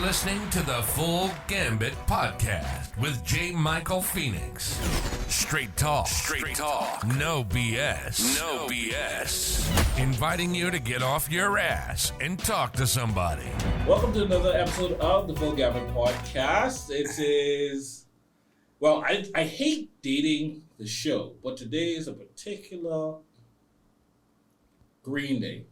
listening to the Full Gambit podcast with J. Michael Phoenix. Straight talk. No BS. No BS. Inviting you to get off your ass and talk to somebody. Welcome to another episode of the Full Gambit podcast. It is, well, I hate dating the show, but today is a particular Green Day.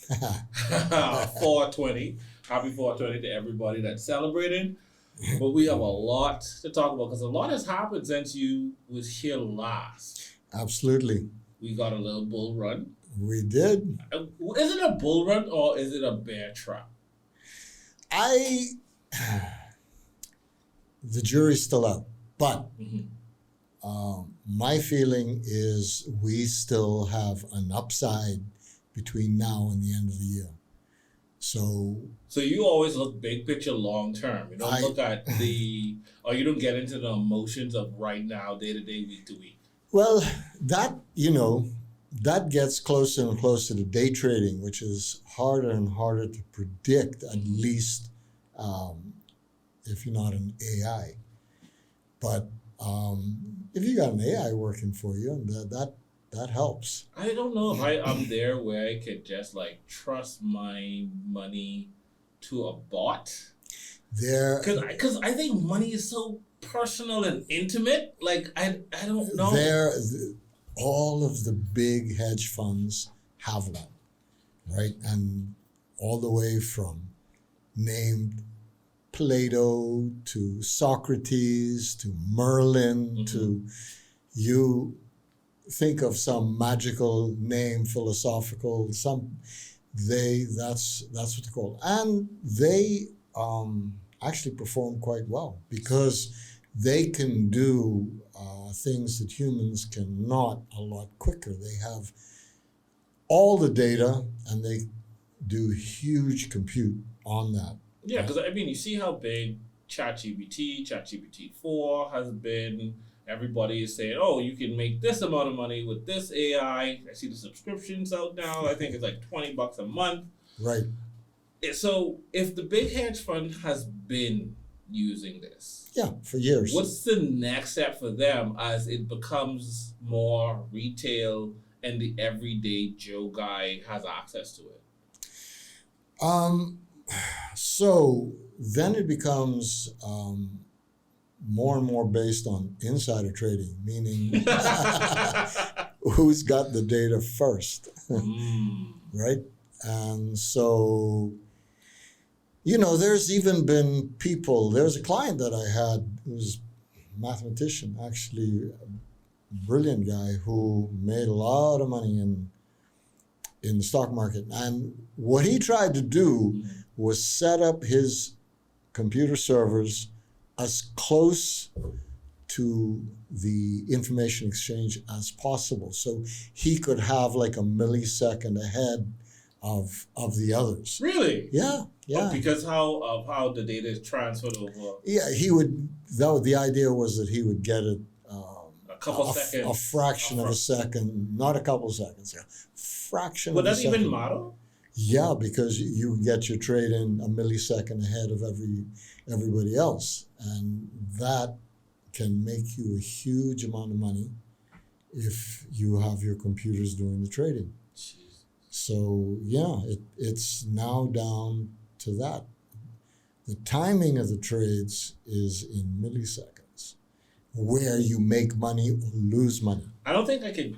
420. Happy 420 to everybody that's celebrating. But we have a lot to talk about because a lot has happened since you was here last. Absolutely. We got a little bull run. We did. Is it a bull run or is it a bear trap? The jury's still out, but my feeling is we still have an upside between now and the end of the year. So you always look big picture long term. You don't look at you don't get into the emotions of right now, day to day, week to week. Well, that gets closer and closer to day trading, which is harder and harder to predict, at least if you're not an AI. But if you got an AI working for you, and that helps. I don't know if I'm there where I could just trust my money to a bot. Because I think money is so personal and intimate. I don't know. All of the big hedge funds have one, right? And all the way from named Plato to Socrates to Merlin to you think of some magical name, philosophical, that's what they call it. And they actually perform quite well because they can do things that humans cannot a lot quicker. They have all the data and they do huge compute on that. Yeah, because you see how big ChatGPT 4 has been. Everybody is saying, oh, you can make this amount of money with this AI. I see the subscriptions out now. I think it's $20 a month. Right. So if the big hedge fund has been using this. Yeah, for years. What's the next step for them as it becomes more retail and the everyday Joe guy has access to it? So then it becomes more and more based on insider trading, meaning who's got the data first, right? And so, there's even been there's a client that I had who was a mathematician, actually a brilliant guy who made a lot of money in the stock market. And what he tried to do was set up his computer servers as close to the information exchange as possible. So he could have a millisecond ahead of the others. Really? Yeah. Oh, because how the data is transferred over. Yeah, the idea was that he would get it a couple seconds. A fraction of a second, not a couple seconds, fraction of a second. Would that even matter? Yeah, because you get your trade in a millisecond ahead of everybody else. And that can make you a huge amount of money if you have your computers doing the trading. Jeez. So, it's now down to that. The timing of the trades is in milliseconds, where you make money or lose money. I don't think I could,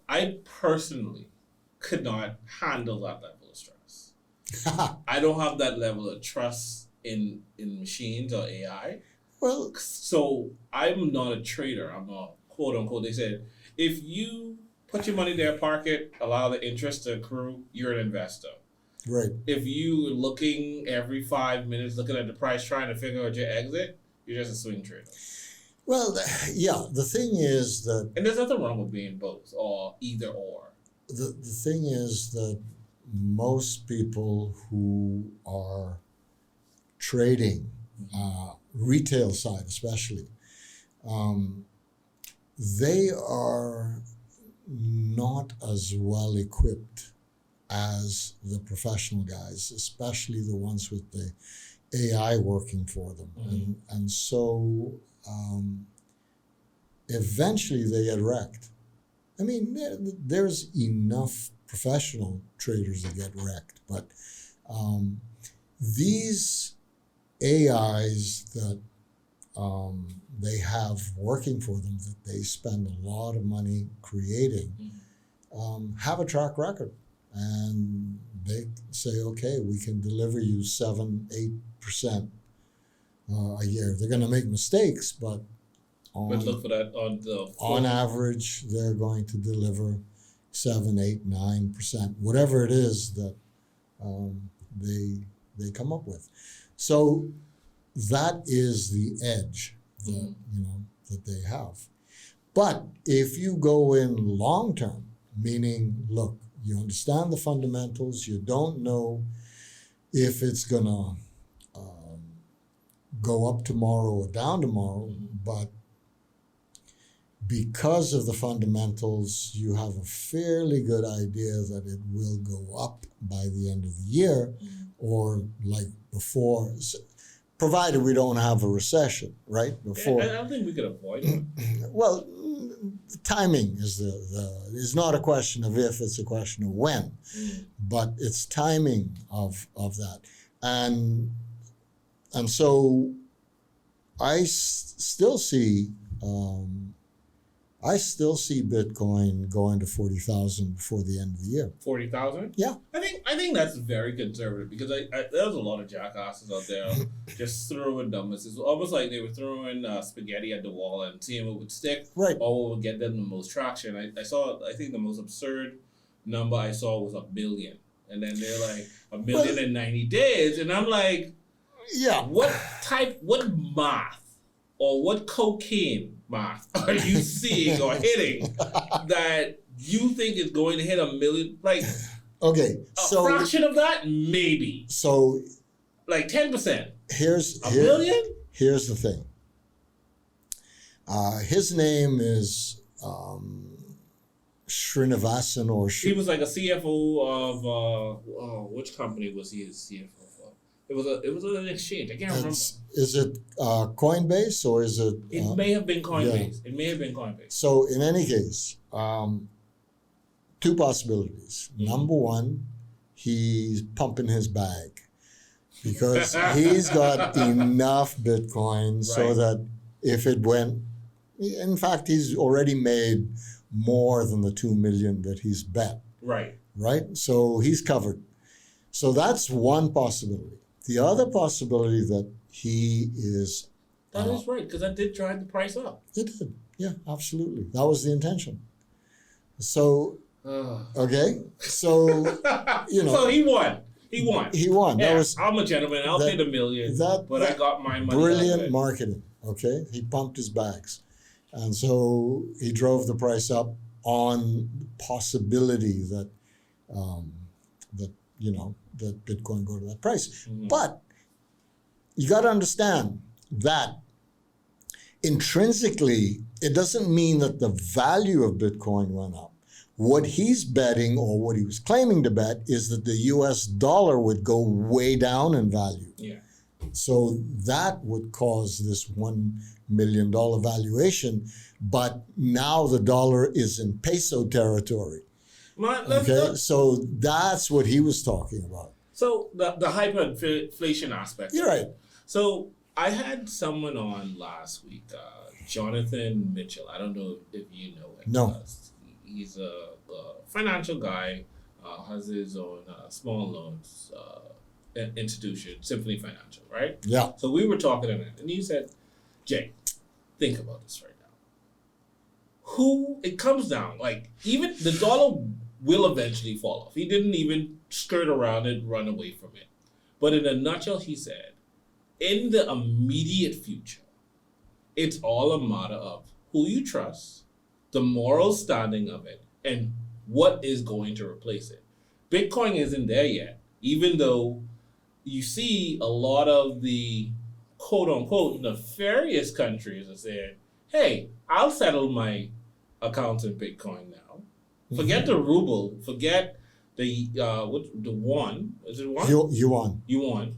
I personally could not handle that level of stress. I don't have that level of trust in machines or AI. Well, so I'm not a trader. I'm a quote unquote. They said if you put your money there, park it, allow the interest to accrue, you're an investor. Right. If you looking every 5 minutes, looking at the price, trying to figure out your exit, you're just a swing trader. Well, the thing is that, and there's nothing wrong with being both or either or. The thing is that most people who are trading, retail side especially, they are not as well equipped as the professional guys, especially the ones with the AI working for them. And so eventually they get wrecked. I mean, there's enough professional traders that get wrecked, but these AIs that they have working for them, that they spend a lot of money creating, have a track record. And they say, okay, we can deliver you 7-8% a year. They're going to make mistakes, but look for that on average, they're going to deliver 7-9%, whatever it is that they come up with. So that is the edge that that they have. But if you go in long term, meaning, look, you understand the fundamentals, you don't know if it's gonna go up tomorrow or down tomorrow, but because of the fundamentals, you have a fairly good idea that it will go up by the end of the year, or like before, provided we don't have a recession, right? Before, I don't think we could avoid it. Well, timing is is not a question of if, it's a question of when, but it's timing of that, and so I still see Bitcoin going to 40,000 before the end of the year. 40,000? Yeah. I think that's very conservative, because there's a lot of jackasses out there just throwing numbers. It's almost like they were throwing spaghetti at the wall and seeing what would stick, right, or what would get them the most traction. I think the most absurd number I saw was 1 billion. And then they're like, 1 million in 90 days. And I'm like, yeah, what math or what cocaine math are you seeing or hitting that you think is going to hit 1 million? Like, okay, a fraction of that, maybe. So, like 10%. Here's a million. Here's the thing. His name is Srinivasan, or he was like a CFO of which company was he the CFO for? It was an exchange. I can't remember. Is it Coinbase, or is it? It may have been Coinbase. Yeah. It may have been Coinbase. So in any case, two possibilities. Number one, he's pumping his bag because he's got enough Bitcoin so that if it went, in fact, he's already made more than the 2 million that he's bet. Right. Right? So he's covered. So that's one possibility. The other possibility that he is... That is right, because that did drive the price up. It did. Yeah, absolutely. That was the intention. So, okay. So, So he won. He won. Yeah, I'm a gentleman. I'll pay the million, but I got my money. Brilliant marketing. Okay. He pumped his bags. And so he drove the price up on the possibility that, that Bitcoin go to that price. But you got to understand that intrinsically, it doesn't mean that the value of Bitcoin went up. What he's betting, or what he was claiming to bet, is that the US dollar would go way down in value. Yeah. So that would cause this $1 million valuation. But now the dollar is in peso territory. So that's what he was talking about. So the hyperinflation aspect. You're right. So I had someone on last week, Jonathan Mitchell. I don't know if you know him. No. He's a financial guy, has his own small loans institution, Symphony Financial, right? Yeah. So we were talking about it, and he said, Jay, think about this right now. It comes down, like, even the dollar will eventually fall off. He didn't even skirt around it, run away from it. But in a nutshell, he said, in the immediate future, it's all a matter of who you trust, the moral standing of it, and what is going to replace it. Bitcoin isn't there yet, even though you see a lot of the quote-unquote nefarious countries are saying, hey, I'll settle my accounts in Bitcoin now. Forget the ruble, forget the yuan. Is it yuan? Yuan. Yuan.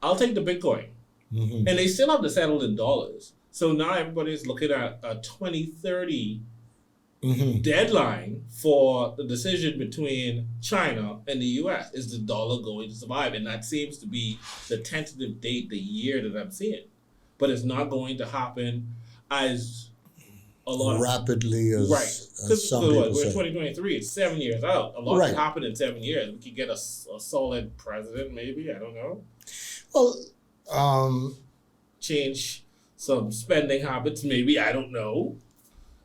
I'll take the Bitcoin. Mm-hmm. And they still have to settle in dollars. So now everybody's looking at a 2030 deadline for the decision between China and the U.S. Is the dollar going to survive? And that seems to be the tentative date, the year that I'm seeing. But it's not going to happen as a lot rapidly as, right. as some people we're say. 2023. It's 7 years out. A lot Right. can happen in 7 years. We could get a solid president, maybe. I don't know. Well, change some spending habits, maybe. I don't know.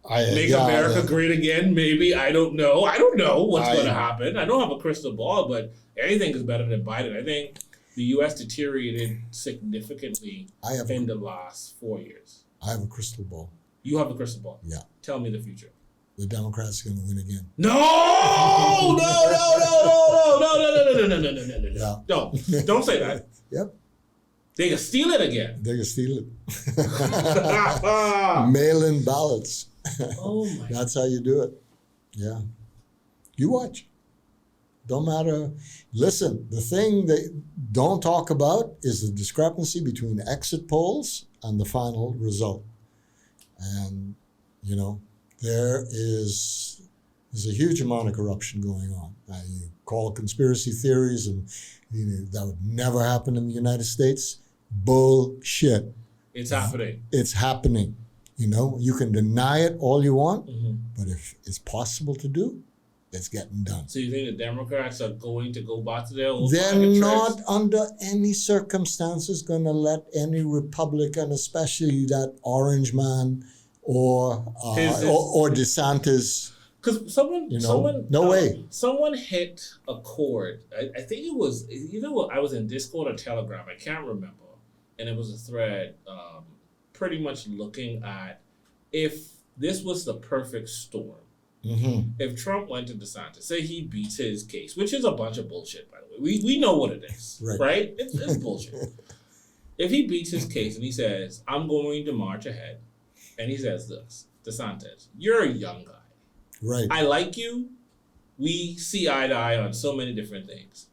Make yeah, America great again, maybe. I don't know. I don't know what's going to happen. I don't have a crystal ball, but anything is better than Biden. I think the U.S. deteriorated significantly in the last 4 years. I have a crystal ball. You have a crystal ball? Yeah. Tell me the future. The Democrats are going to win again. No! No. Don't say that. Yep. They can steal it again. They can steal it. Mail-in ballots. Oh my! That's how you do it. Yeah. You watch. Don't matter. Listen, the thing they don't talk about is the discrepancy between exit polls and the final result. And, you know, there's a huge amount of corruption going on. You call conspiracy theories and that would never happen in the United States. Bullshit. It's happening. It's happening. You know, you can deny it all you want, but if it's possible to do, it's getting done. So you think the Democrats are going to go back to their old They're not under any circumstances going to let any Republican, especially that orange man or DeSantis. Because someone hit a chord. I think it was I was in Discord or Telegram. I can't remember, and it was a thread, pretty much looking at if this was the perfect storm. If Trump went to DeSantis, say he beats his case, which is a bunch of bullshit, by the way. We know what it is, right? It's bullshit. If he beats his case and he says, I'm going to march ahead, and he says this, DeSantis, you're a young guy. Right. I like you. We see eye to eye on so many different things.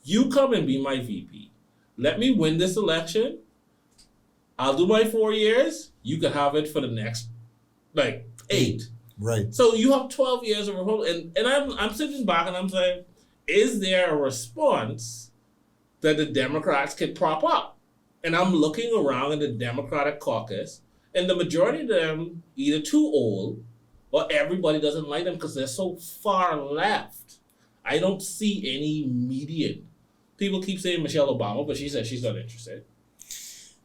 You come and be my VP. Let me win this election. I'll do my 4 years. You can have it for the next, 8. Right. So you have 12 years of Republican, and I'm sitting back and I'm saying, is there a response that the Democrats can prop up? And I'm looking around in the Democratic caucus, and the majority of them either too old or everybody doesn't like them because they're so far left. I don't see any median. People keep saying Michelle Obama, but she said she's not interested.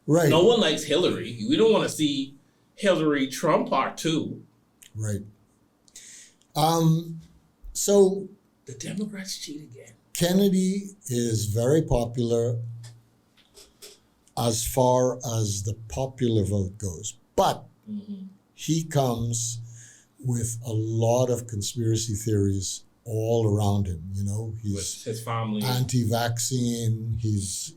Right. No one likes Hillary. We don't want to see Hillary Trump Part 2. Right. So the Democrats cheat again. Kennedy is very popular as far as the popular vote goes, but he comes with a lot of conspiracy theories all around him. You know, he's with his family, anti-vaccine. He's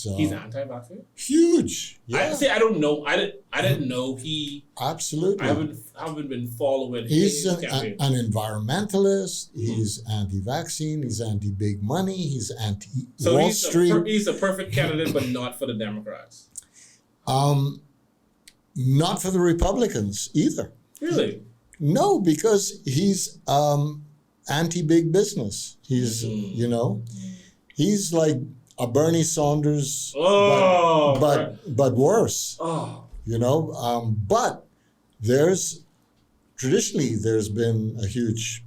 anti-vaccine. Huge. Yeah. I don't know. I didn't know he. Absolutely. I haven't been following. He's an environmentalist. He's anti-vaccine. He's anti-big money. He's anti-Wall Street. He's a perfect candidate, but not for the Democrats. Not for the Republicans either. Really? No, because he's anti-big business. He's, he's like a Bernie Sanders, but worse. Oh. But traditionally there's been a huge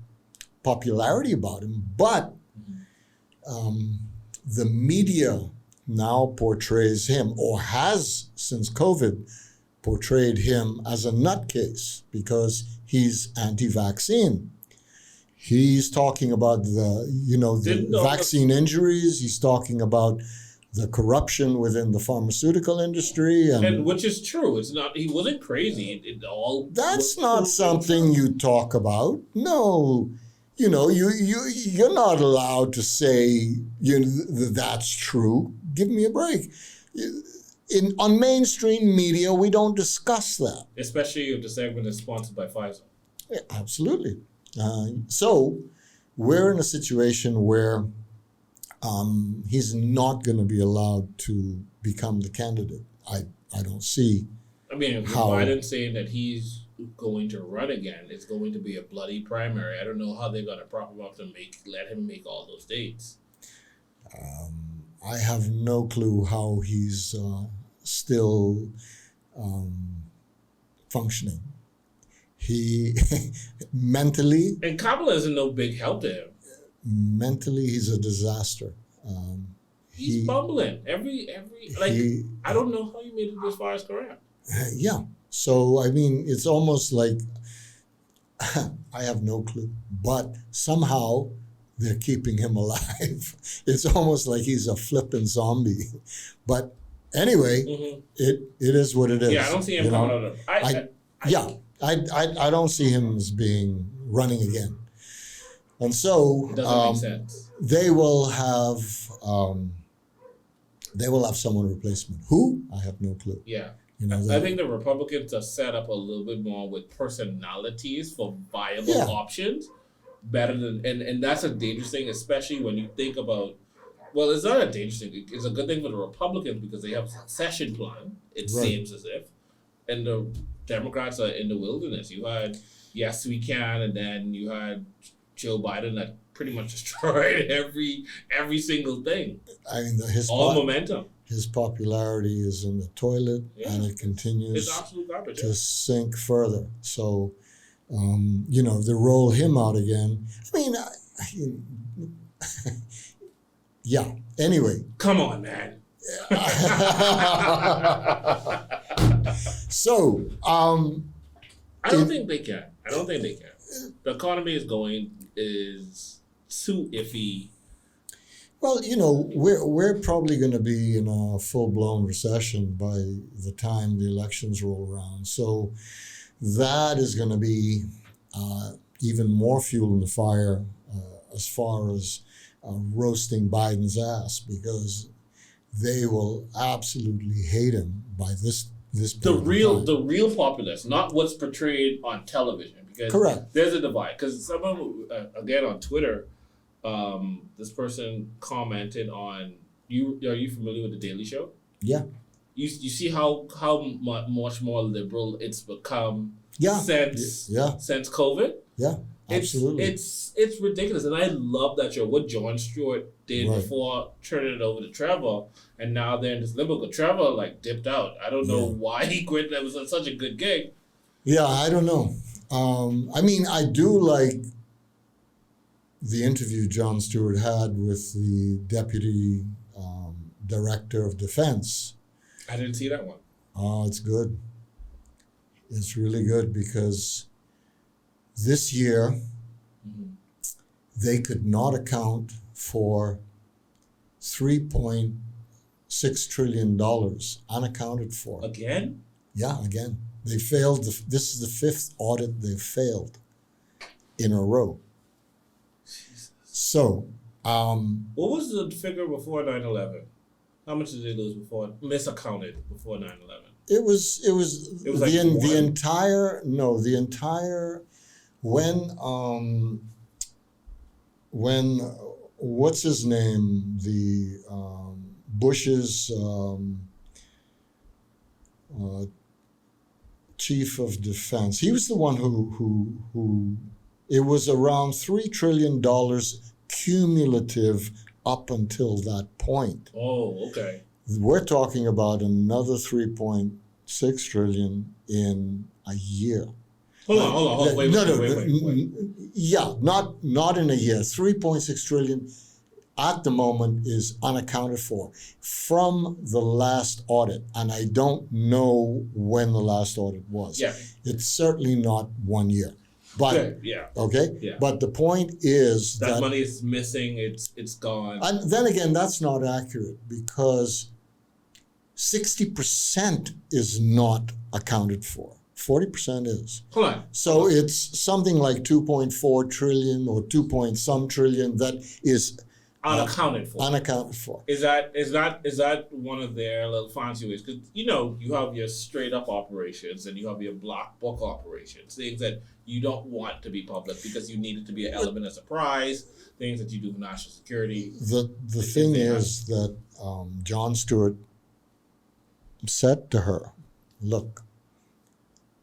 popularity about him, but the media now portrays him, or has since COVID portrayed him as a nutcase because he's anti-vaccine. He's talking about the vaccine injuries. He's talking about the corruption within the pharmaceutical industry, and which is true. It's not. He wasn't crazy. That's not something you talk about. No, you're not allowed to say that's true. Give me a break. On mainstream media, we don't discuss that. Especially if the segment is sponsored by Pfizer. Yeah, absolutely. So we're in a situation where he's not going to be allowed to become the candidate. I don't see. I mean, with Biden saying that he's going to run again, it's going to be a bloody primary. I don't know how they're going to prop him up to let him make all those dates. I have no clue how he's still functioning. He mentally, and Kamala isn't no big help to him. Mentally, he's a disaster. He's bumbling every I don't know how you made it this far as correct. Yeah. So I mean, it's almost like I have no clue, but somehow they're keeping him alive. It's almost like he's a flipping zombie. But anyway, it is what it is. Yeah, I don't see him coming out of. I don't see him as being running again. And so it doesn't make sense. They will have someone replacement. Who? I have no clue. Yeah. I think the Republicans are set up a little bit more with personalities for viable options, better than and that's a dangerous thing, especially when you think about. Well, it's not a dangerous thing. It's a good thing for the Republicans because they have a succession plan. It seems as if, and the Democrats are in the wilderness. You had Yes We Can, and then you had Joe Biden that pretty much destroyed every single thing. I mean, momentum. His popularity is in the toilet, and it continues to sink further. So, they roll him out again. I mean, yeah. Anyway. Come on, man. So, I don't think they can. The economy is too iffy. Well, we're probably going to be in a full-blown recession by the time the elections roll around. So that is going to be even more fuel in the fire as far as roasting Biden's ass, because they will absolutely hate him by this the real populace, not what's portrayed on television. Because correct. There's a divide. Because someone again on Twitter. This person commented on you. Are you familiar with the Daily Show? Yeah. You see how much more liberal it's become since COVID. Yeah, absolutely. It's ridiculous, and I love that show. What Jon Stewart did before turning it over to Trevor, and now they're in this limbo. Trevor dipped out. I don't know why he quit. That was such a good gig. Yeah, I don't know. I mean, I do like the interview Jon Stewart had with the Deputy Director of Defense. I didn't see that one. Oh, it's good. It's really good because this year they could not account for $3.6 trillion unaccounted for. Again? Yeah, again. They failed. This is the fifth audit they've failed in a row. So, what was the figure before 9/11? How much did they lose misaccounted before 9/11? It was the entire when what's his name, the Bush's chief of defense, he was the one who it was around $3 trillion cumulative up until that point. Oh, okay. We're talking about another 3.6 trillion in a year. Hold on. Wait. Yeah, not in a year. 3.6 trillion at the moment is unaccounted for from the last audit. And I don't know when the last audit was. Yeah. It's certainly not 1 year. But okay. Yeah. But the point is that money is missing. It's gone. And then again, that's not accurate because 60% is not accounted for. 40% is. Hold on. So it's something like 2.4 trillion or 2 point some trillion that is Unaccounted for. Unaccounted for. Is that one of their little fancy ways? Because you have your straight up operations and you have your black book operations, things that you don't want to be public because you need it to be an element of surprise, things that you do for national security. The thing is that Jon Stewart said to her, look,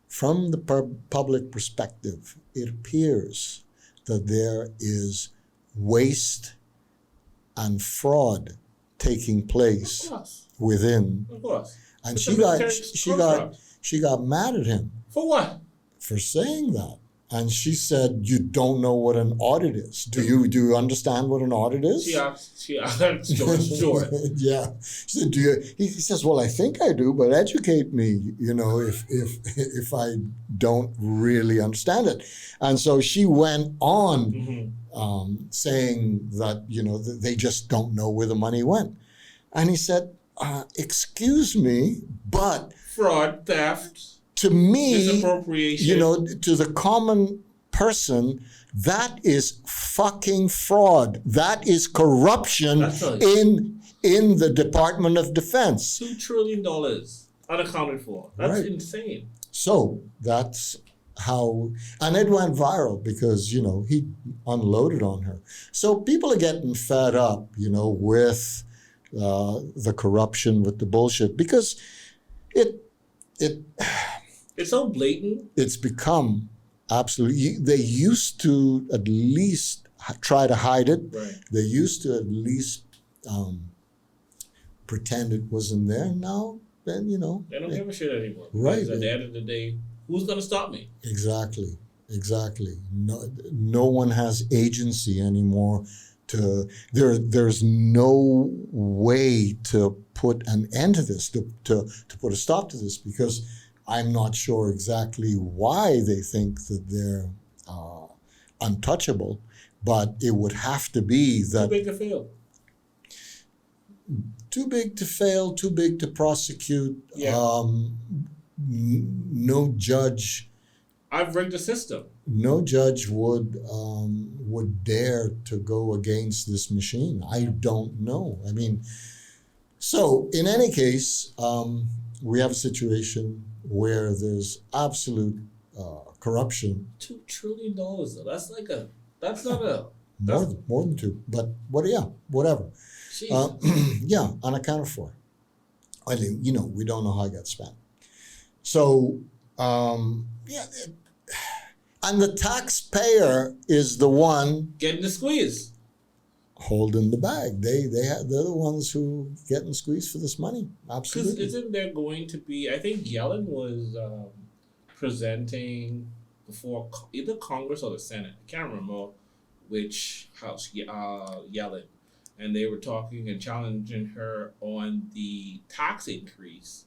from the public perspective, it appears that there is waste and fraud taking place within. Of course. And It's she got mad at him. For what? For saying that. And she said, you don't know what an audit is. Do you understand what an audit is? She asked George Stewart. Yeah. She said, he says, well, I think I do, but educate me, if I don't really understand it. And so she went on saying that, they just don't know where the money went. And he said, excuse me, but... Fraud, theft. To me, misappropriation. To the common person, that is fucking fraud. That is corruption in the Department of Defense. $2 trillion unaccounted for. That's insane. So that's how, and it went viral because, he unloaded on her. So people are getting fed up, with the corruption, with the bullshit, because it's so blatant. It's become absolutely. They used to at least try to hide it. Right. They used to at least pretend it wasn't there. Now, then they don't give a shit anymore. Right. Because at the end of the day, who's gonna stop me? Exactly. No one has agency anymore. There's no way to put an end to this, to put a stop to this, because I'm not sure exactly why they think that they're untouchable, but it would have to be that... Too big to fail. Too big to fail, too big to prosecute. Yeah. No judge... I've rigged the system. No judge would dare to go against this machine. I don't know. I mean, so in any case, we have a situation where there's absolute corruption. $2 trillion though. That's not a. More than two, but whatever. Yeah, unaccounted for. I mean, we don't know how it got spent. So, and the taxpayer is the one getting the squeeze, holding the bag. They're the ones who getting squeezed for this money. Absolutely. Because isn't there going to be? I think Yellen was presenting before either Congress or the Senate. I can't remember which house. Yellen, and they were talking and challenging her on the tax increase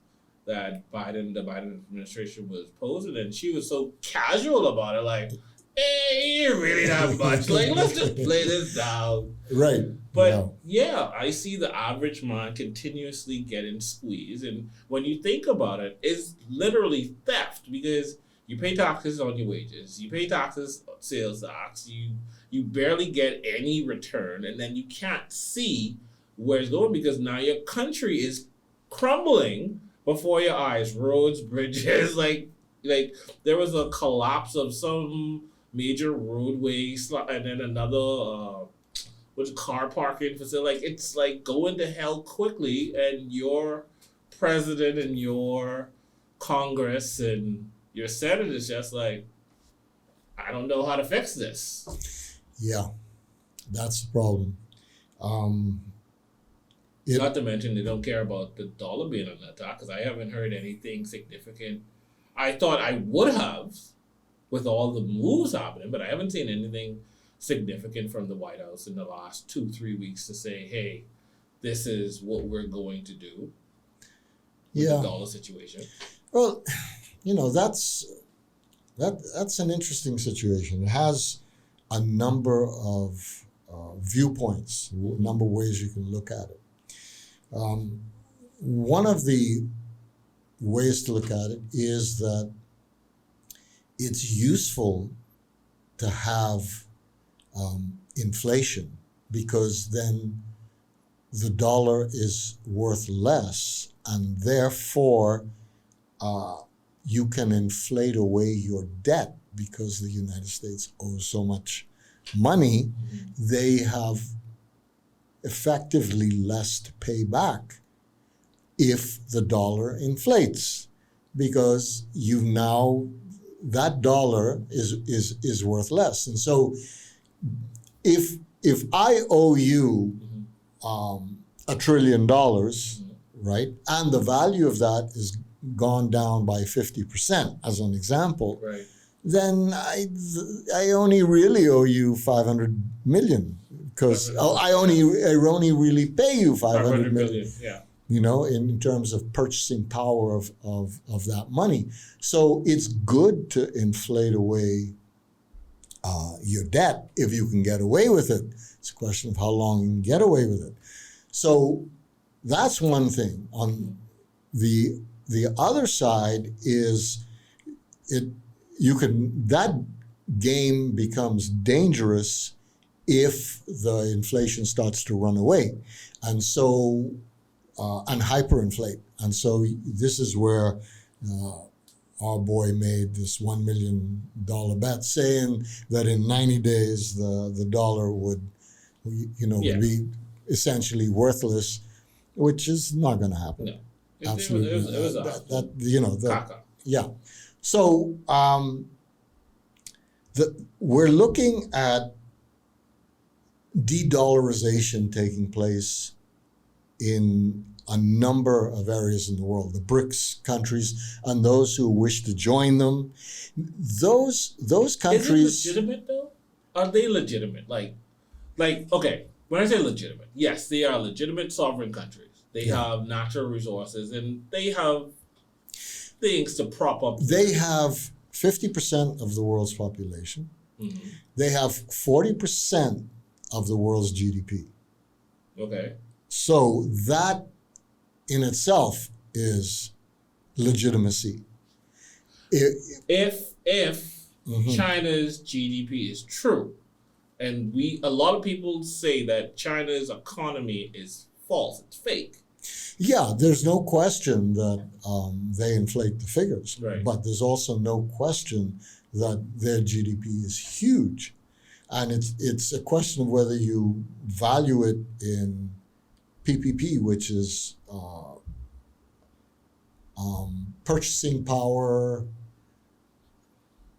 that the Biden administration was posing, and she was so casual about it, like, hey, you really not much. Like, let's just play this down. Right. But yeah, I see the average man continuously getting squeezed, and when you think about it, it's literally theft, because you pay taxes on your wages, you pay taxes, sales tax, you barely get any return, and then you can't see where it's going, because now your country is crumbling before your eyes. Roads, bridges, like there was a collapse of some major roadway, and then another car parking facility. Like, it's like going to hell quickly, and your president and your Congress and your Senate is just like, I don't know how to fix this. Yeah, that's the problem. Not to mention they don't care about the dollar being on attack, because I haven't heard anything significant. I thought I would have with all the moves happening, but I haven't seen anything significant from the White House in the last 2-3 weeks to say, hey, this is what we're going to do with the dollar situation. Well, that's an interesting situation. It has a number of viewpoints, a number of ways you can look at it. One of the ways to look at it is that it's useful to have inflation, because then the dollar is worth less, and therefore you can inflate away your debt because the United States owes so much money. They have effectively less to pay back if the dollar inflates, because you now, that dollar is worth less. And so if I owe you $1 trillion, right, and the value of that is gone down by 50%, as an example, Right. then I only really owe you 500 million, because I only really pay you 500 million. Yeah. You know, in terms of purchasing power of that money. So it's good to inflate away your debt if you can get away with it. It's a question of how long you can get away with it. So that's one thing. On the other side is that game becomes dangerous if the inflation starts to run away. And so and hyperinflate. And so this is where our boy made this $1 million bet, saying that in 90 days the dollar would be essentially worthless, which is not going to happen. No. Absolutely. It was yeah. So we're looking at de-dollarization taking place in a number of areas in the world, the BRICS countries and those who wish to join them. Those countries. Is it legitimate though? Are they legitimate? Like, okay, when I say legitimate, yes, they are legitimate sovereign countries. They have natural resources and they have things to prop up. They have 50% of the world's population. Mm-hmm. They have 40% of the world's GDP. Okay. So that in itself is legitimacy. If China's GDP is true, and a lot of people say that China's economy is false, it's fake. Yeah, there's no question that they inflate the figures, right. But there's also no question that their GDP is huge, and it's a question of whether you value it in PPP, which is purchasing power.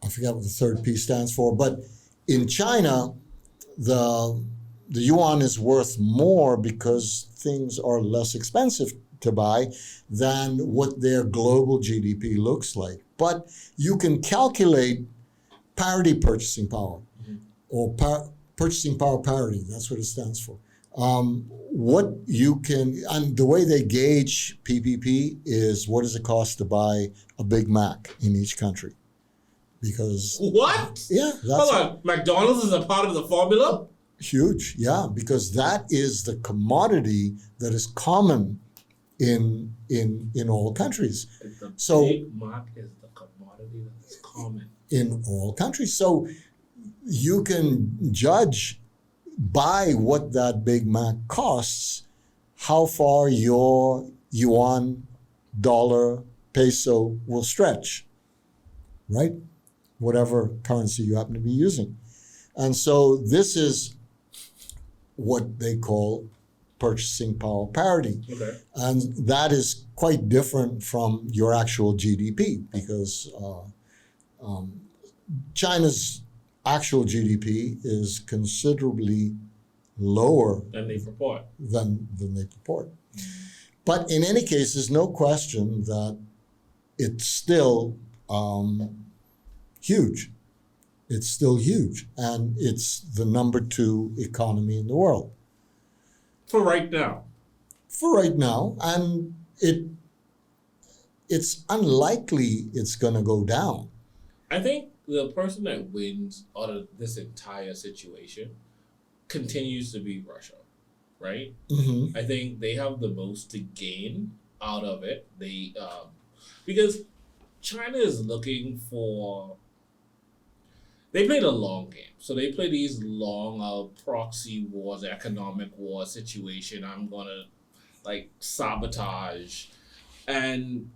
I forget what the third P stands for, but in China, the yuan is worth more because things are less expensive to buy than what their global GDP looks like. But you can calculate parity purchasing power, or purchasing power parity. That's what it stands for. What you can, and the way they gauge PPP is what does it cost to buy a Big Mac in each country? Because what? Yeah, hold on. McDonald's is a part of the formula? Huge, yeah, because that is the commodity that is common in all countries. So Big Mac is the commodity that is common in all countries. So you can judge by what that Big Mac costs, how far your yuan, dollar, peso will stretch, right? Whatever currency you happen to be using. And so this is what they call purchasing power parity. Okay. And that is quite different from your actual GDP, because China's actual GDP is considerably lower than they purport. Than they purport. But in any case, there's no question that it's still huge. It's still huge, and it's the number 2 economy in the world. For right now. For right now, and it's unlikely it's going to go down. I think the person that wins out of this entire situation continues to be Russia, right? Mm-hmm. I think they have the most to gain out of it. They because China is looking for They played a long game. So they play these long proxy wars, economic war situation. I'm going to like sabotage. And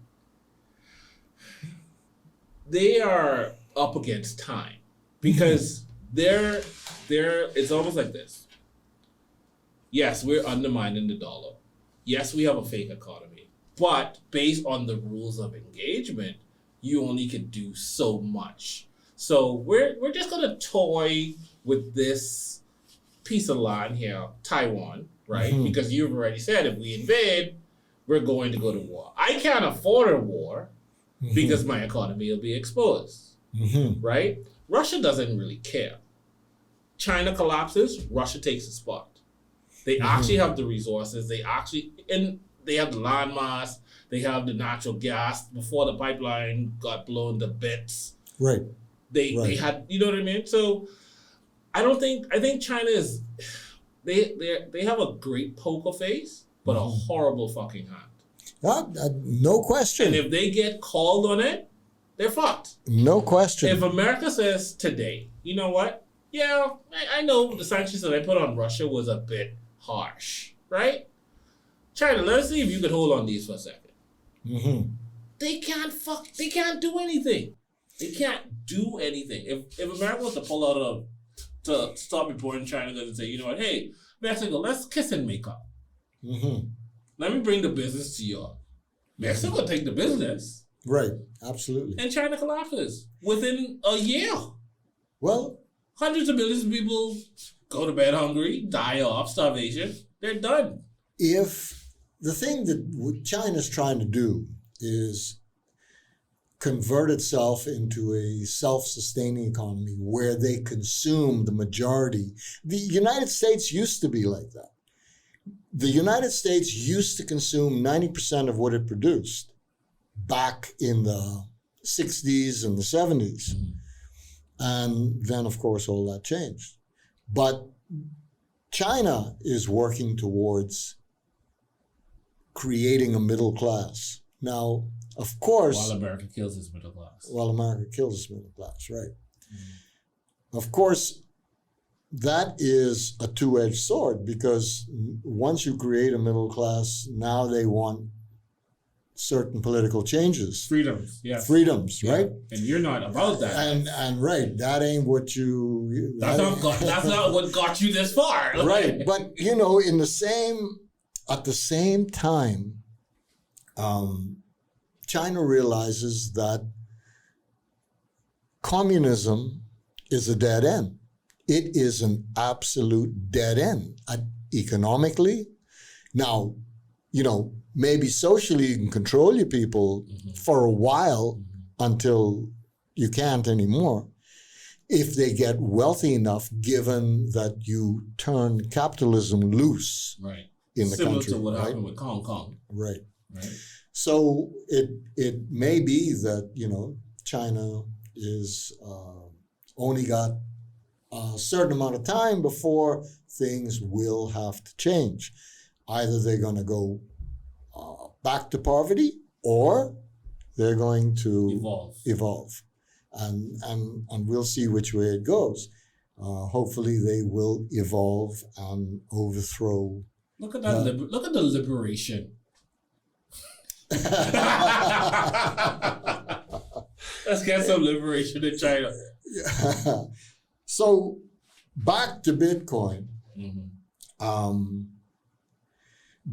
they are up against time because they're it's almost like this. Yes, we're undermining the dollar. Yes, we have a fake economy. But based on the rules of engagement, you only can do so much. So we're just gonna toy with this piece of land here, Taiwan, right? Mm-hmm. Because you've already said if we invade, we're going to go to war. I can't afford a war because my economy will be exposed, right? Russia doesn't really care. China collapses, Russia takes a spot. They actually have the resources. They have the landmass. They have the natural gas before the pipeline got blown to bits. Right. They had, you know what I mean? So I think China is, they have a great poker face, but a horrible fucking hand. No question. And if they get called on it, they're fucked. No question. If America says today, you know what? Yeah, I know the sanctions that I put on Russia was a bit harsh, right? China, let's see if you could hold on these for a second. They can't do anything. They can't do anything. If America was to pull out to stop importing China goods and say, you know what, hey, Mexico, let's kiss and make up. Let me bring the business to you. Mexico will take the business. Right, absolutely. And China collapses within a year. Well, hundreds of millions of people go to bed hungry, die off, starvation. They're done. If the thing that China's trying to do is convert itself into a self-sustaining economy where they consume the majority. The United States used to be like that. The United States used to consume 90% of what it produced back in the 60s and the 70s. And then, of course, all that changed. But China is working towards creating a middle class. Now, of course... While America kills its middle class. While America kills its middle class, right. Of course, that is a two-edged sword because once you create a middle class, now they want certain political changes. Freedoms, yes. Freedoms, right? And you're not about that. And right, that ain't what you... That's not what got you this far. Right, but you know, at the same time, China realizes that communism is a dead end. It is an absolute dead end economically. Now, you know, maybe socially you can control your people for a while until you can't anymore. If they get wealthy enough, given that you turn capitalism loose in the country. Similar to what happened with Hong Kong. Right. So it may be that, you know, China is only got a certain amount of time before things will have to change. Either they're going to go back to poverty or they're going to evolve. And we'll see which way it goes. Hopefully they will evolve and overthrow. Look at that! Look at the liberation. Let's get some liberation in China. Yeah. So back to Bitcoin.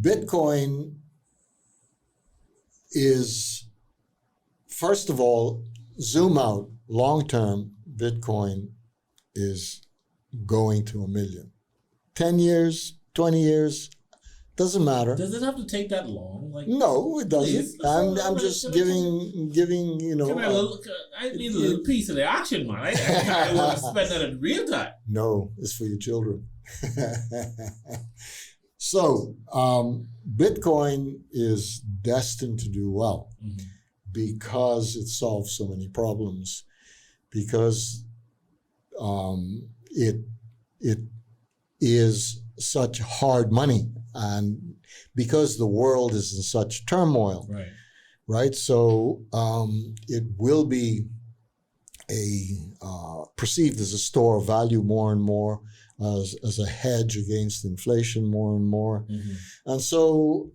Bitcoin is, first of all, zoom out, long term, Bitcoin is going to 1 million. 10 years, 20 years, doesn't matter. Does it have to take that long? No, it doesn't. I'm just giving, you know. I need a little piece of the action, man. I want to spend that in real time. No, it's for your children. So, Bitcoin is destined to do well because it solves so many problems, because it is such hard money, and because the world is in such turmoil, right? So it will be perceived as a store of value more and more, as a hedge against inflation more and more. Mm-hmm. And so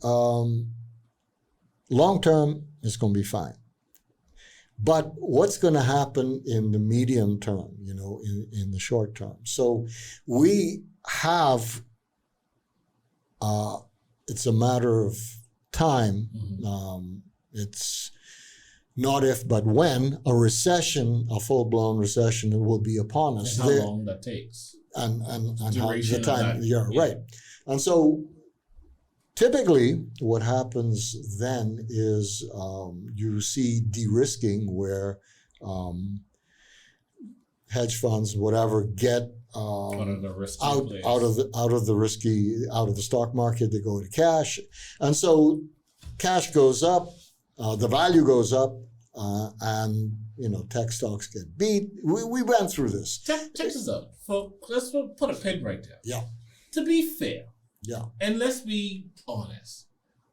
long term, it's going to be fine. But what's going to happen in the medium term, in the short term? So we have, it's a matter of time. Mm-hmm. It's not if, but when a full-blown recession will be upon us. And how long that takes. And how the time, right. And so typically what happens then is you see de-risking where hedge funds, whatever, get out of the stock market, they go to cash. And so cash goes up, the value goes up, and tech stocks get beat. We went through this. Check this out. Let's put a pin right there. Yeah. To be fair. Yeah. And let's be honest.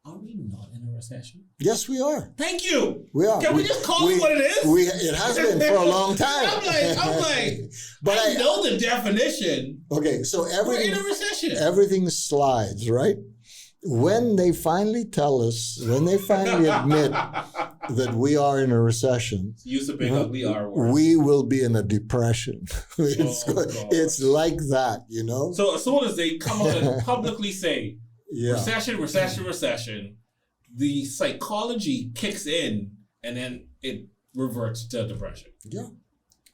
Are we not in a recession? Yes, we are. Thank you. We are. Can we just call it what it is? It has been for a long time. I'm like, but I know the definition. Okay, so we're in a recession. Everything slides, right? When they finally admit that we are in a recession, use a big ugly R word. We will be in a depression. It's like that, So as soon as they come out and publicly say, recession, the psychology kicks in and then it reverts to depression. Yeah,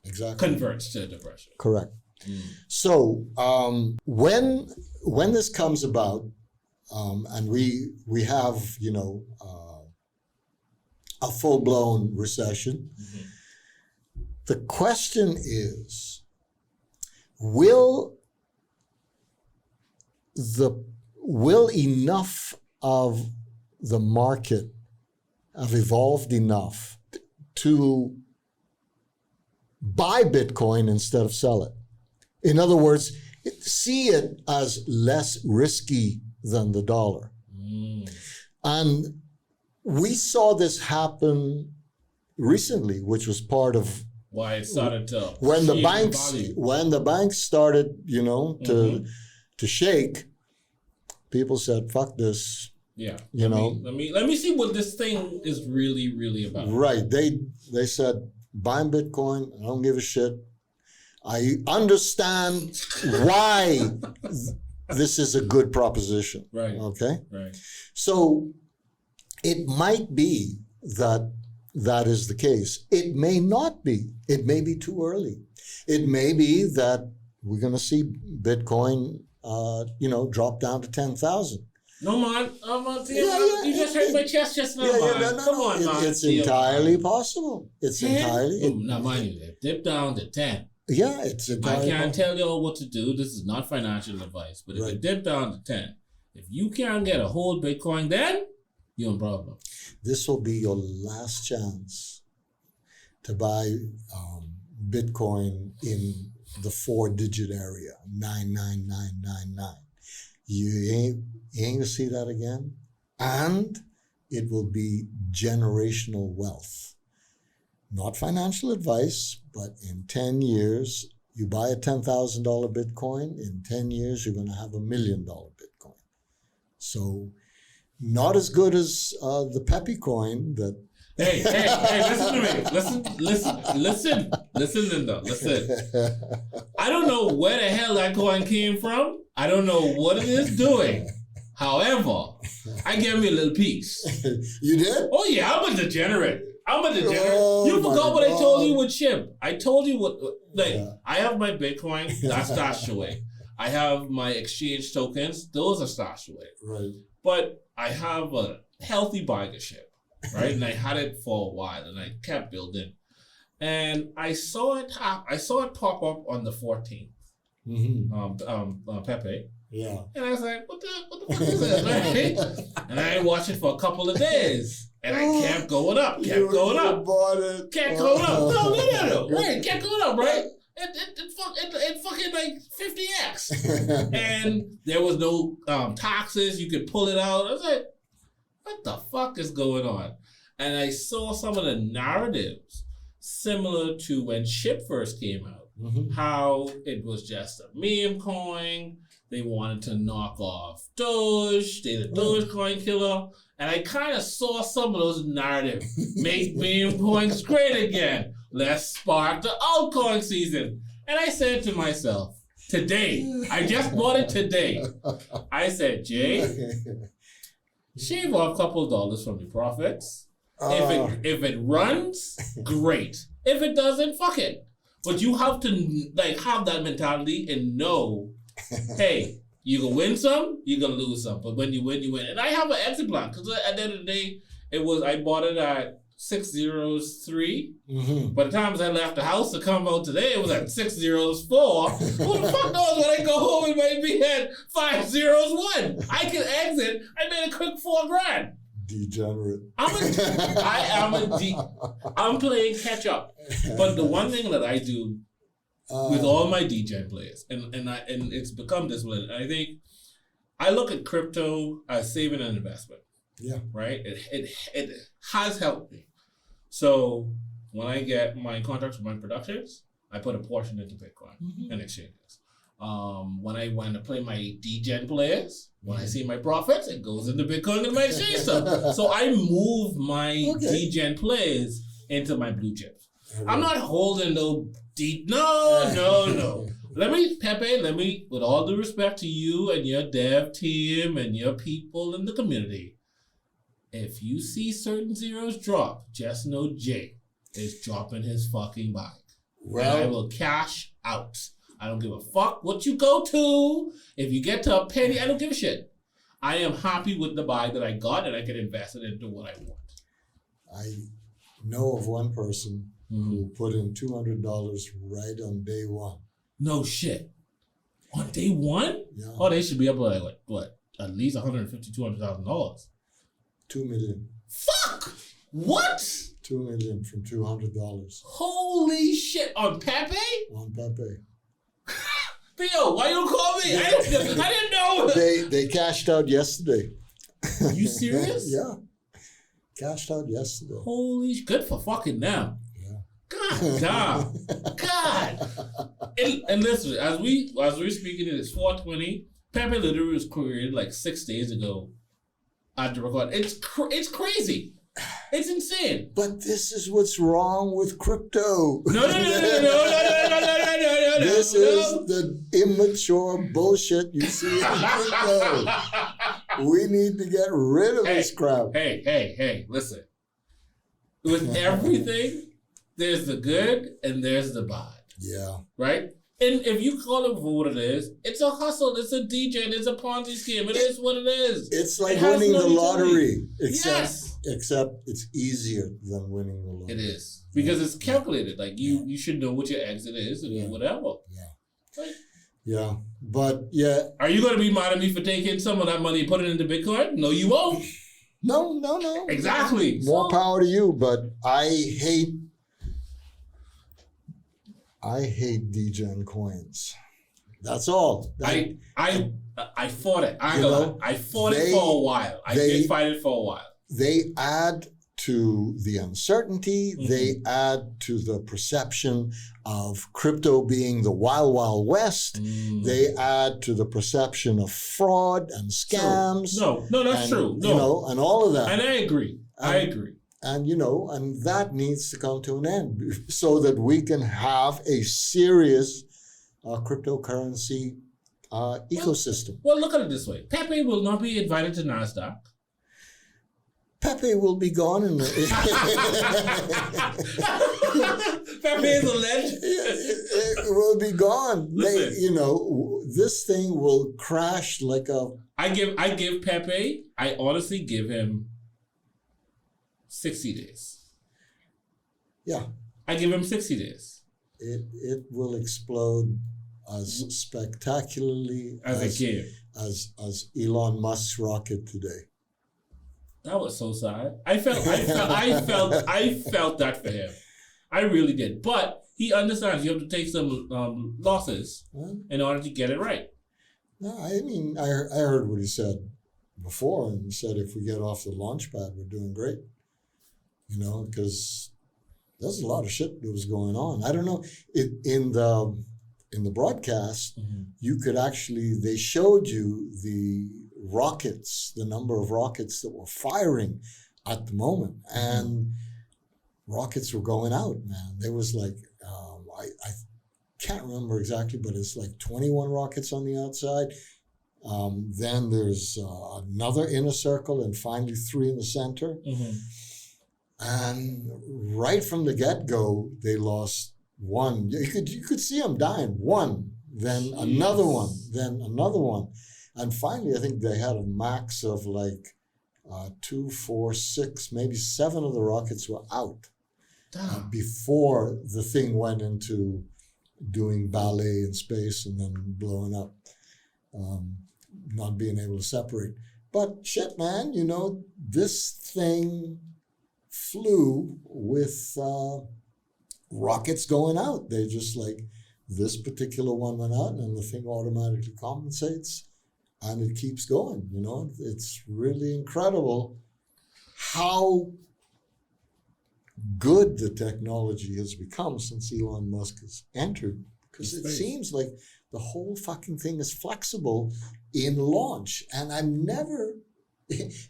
exactly. Converts to depression. Correct. So when this comes about, and we have, a full-blown recession, mm-hmm. The question is, will enough of the market have evolved enough to buy Bitcoin instead of sell it? In other words, see it as less risky than the dollar. And we saw this happen recently, which was part of why it started to when the banks started, to shake. People said, "Fuck this." Yeah, let me see what this thing is really, really about. Right? They said, "Buying Bitcoin, I don't give a shit. I understand why." This is a good proposition. Right. Okay? Right. So it might be that is the case. It may not be. It may be too early. It may be that we're going to see Bitcoin, drop down to 10,000. No, man. You just hurt my chest just now, man. Come on, man. It's entirely possible. It's 10? entirely... Now, mind you, it dipped down to 10. Yeah, it's entirely... I can't tell y'all what to do. This is not financial advice. But if it dipped down to 10, if you can't get a whole Bitcoin, then you're in problem. This will be your last chance to buy Bitcoin in the 4-digit area, 99999. You ain't gonna see that again. And it will be generational wealth. Not financial advice, but in 10 years, you buy a $10,000 Bitcoin, in 10 years, you're gonna have $1 million Bitcoin. So not as good as the Peppy coin that... Hey, listen to me. Listen, Linda. Listen. I don't know where the hell that coin came from. I don't know what it is doing. However, I gave me a little piece. You did? Oh, yeah, I'm a degenerate. You forgot what I told you with Chip. I told you I have my Bitcoin, that's stashed away. I have my exchange tokens, those are stashed away. Right. But I have a healthy bag of shit, right? And I had it for a while, and I kept building. And I saw it pop up on the 14th. Mm-hmm. Pepe. Yeah. And I was like, what the fuck is this, right? And I watched it for a couple of days. And I kept going up, kept going up. Kept going up. No. Right, kept going up, right? It fucking like 50x. And there was no taxes. You could pull it out. I was like, what the fuck is going on? And I saw some of the narratives similar to when SHIB first came out. How it was just a meme coin. They wanted to knock off Doge. They're the Dogecoin killer. And I kind of saw some of those narratives. Make meme coins great again. Let's spark the altcoin season. And I said to myself, today, I just bought it today. I said, Jay, shave off a couple of dollars from your profits. If it runs, great. If it doesn't, fuck it. But you have to have that mentality and know, hey, you can win some, you can lose some. But when you win, you win. And I have an exit plan because at the end of the day, I bought it at 603. By the time I left the house to come out today, it was at 604. Who the fuck knows when I go home it might be at 501. I can exit. I made a quick $4,000. Degenerate. I'm playing catch up. But the one thing that I do with all my DGen players, and it's become discipline. I think I look at crypto as saving and investment. Yeah. Right? It has helped me. So when I get my contracts for my productions, I put a portion into Bitcoin and exchanges. When I want to play my DGen players, when I see my profits, it goes into Bitcoin and my exchange stuff. So I move my DGen players into my blue chips. I'm not holding no deep. No. Pepe, with all due respect to you and your dev team and your people in the community, if you see certain zeros drop, just know Jay is dropping his fucking bike. Well, and I will cash out. I don't give a fuck what you go to. If you get to a penny, I don't give a shit. I am happy with the buy that I got and I can invest it into what I want. I know of one person who put in $200 right on day one. No shit. On day one? Yeah. Oh, they should be up like what? At least $150,000, $200,000. $2 million. Fuck! What? $2 million from $200. Holy shit! On Pepe? On Pepe. Theo, why you call me? I didn't know. They cashed out yesterday. Are you serious? Yeah. Cashed out yesterday. Holy shit. Good for fucking them. Yeah. God damn. God. And listen, as we're speaking, it's 4:20. Pepe literally was created like 6 days ago at the record. It's crazy. It's insane. But this is what's wrong with crypto. No. This is the immature bullshit you see in crypto. We need to get rid of this crap. Hey, listen. With everything, there's the good and there's the bad. Yeah. Right? And if you call it for what it is, it's a hustle, it's a DJ, it's a Ponzi scheme. It is what it is. It's like winning the lottery. Except it's easier than winning the lottery. It is. Because it's calculated. Like you should know what your exit is and whatever. Yeah. Right? Yeah. But yeah. Are you going to be mad at me for taking some of that money and putting it into Bitcoin? No, you won't. No. Exactly. More power to you, but I hate DGen coins. That's all. I fought it. I fought it for a while. I did fight it for a while. They add to the uncertainty. They add to the perception of crypto being the wild, wild west. They add to the perception of fraud and scams. True. No, that's true. No. You know, and all of that. And I agree. And, and that needs to come to an end so that we can have a serious cryptocurrency ecosystem. Well, look at it this way. Pepe will not be invited to NASDAQ. Pepe will be gone. Pepe is a legend. It will be gone. This thing will crash like a... I give Pepe, I honestly give him 60 days. Yeah. I give him 60 days. It will explode as spectacularly as Elon Musk's rocket today. That was so sad. I felt that for him. I really did. But he understands you have to take some losses in order to get it right. No, I mean, I heard what he said before, and he said if we get off the launch pad, we're doing great. Because there's a lot of shit that was going on. I don't know. In the broadcast, you could actually, they showed you the rockets, the number of rockets that were firing at the moment. And rockets were going out, man. There was like, I can't remember exactly, but it's like 21 rockets on the outside. Then there's another inner circle and finally 3 in the center. And right from the get-go, they lost one. You could see them dying. One, then another one, then another one. And finally, I think they had a max of like 2, 4, 6, maybe 7 of the rockets were out before the thing went into doing ballet in space and then blowing up, not being able to separate. But shit, man, you know, this thing flew with rockets going out. They just like, this particular one went out and the thing automatically compensates and it keeps going, you know. It's really incredible how good the technology has become since Elon Musk has entered, because it seems like the whole fucking thing is flexible in launch. And I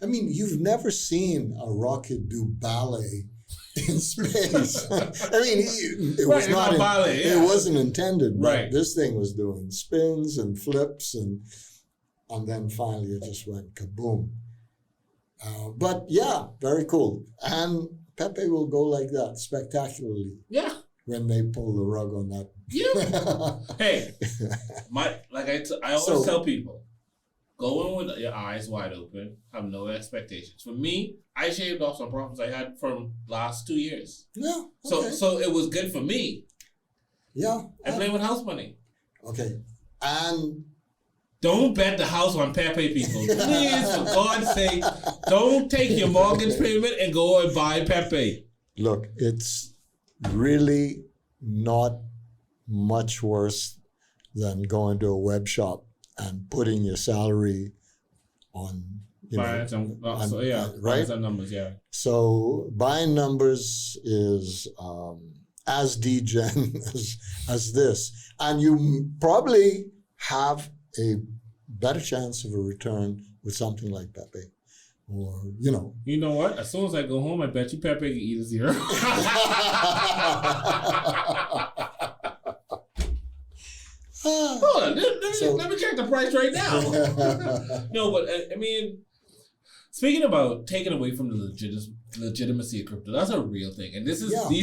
mean, you've never seen a rocket do ballet in space. I mean, it was not ballet. It wasn't intended, but this thing was doing spins and flips, and then finally it just went kaboom. But yeah, very cool. And Pepe will go like that spectacularly. Yeah. When they pull the rug on that. Yeah. Hey, I always tell people, go in with your eyes wide open, have no expectations. For me, I shaved off some problems I had from last 2 years. Yeah. Okay. So it was good for me. Yeah. I play with house money. Okay. And don't bet the house on Pepe, people. Please, for God's sake, don't take your mortgage payment and go and buy Pepe. Look, it's really not much worse than going to a web shop and putting your salary on, right? Buying some numbers, yeah. So buying numbers is as degen as this. And you probably have a better chance of a return with something like Pepe. Or, you know. You know what? As soon as I go home, I bet you Pepe can eat a 0. Hold on, let me check the price right now. No, but I mean, speaking about taking away from the legitimacy of crypto, that's a real thing. And these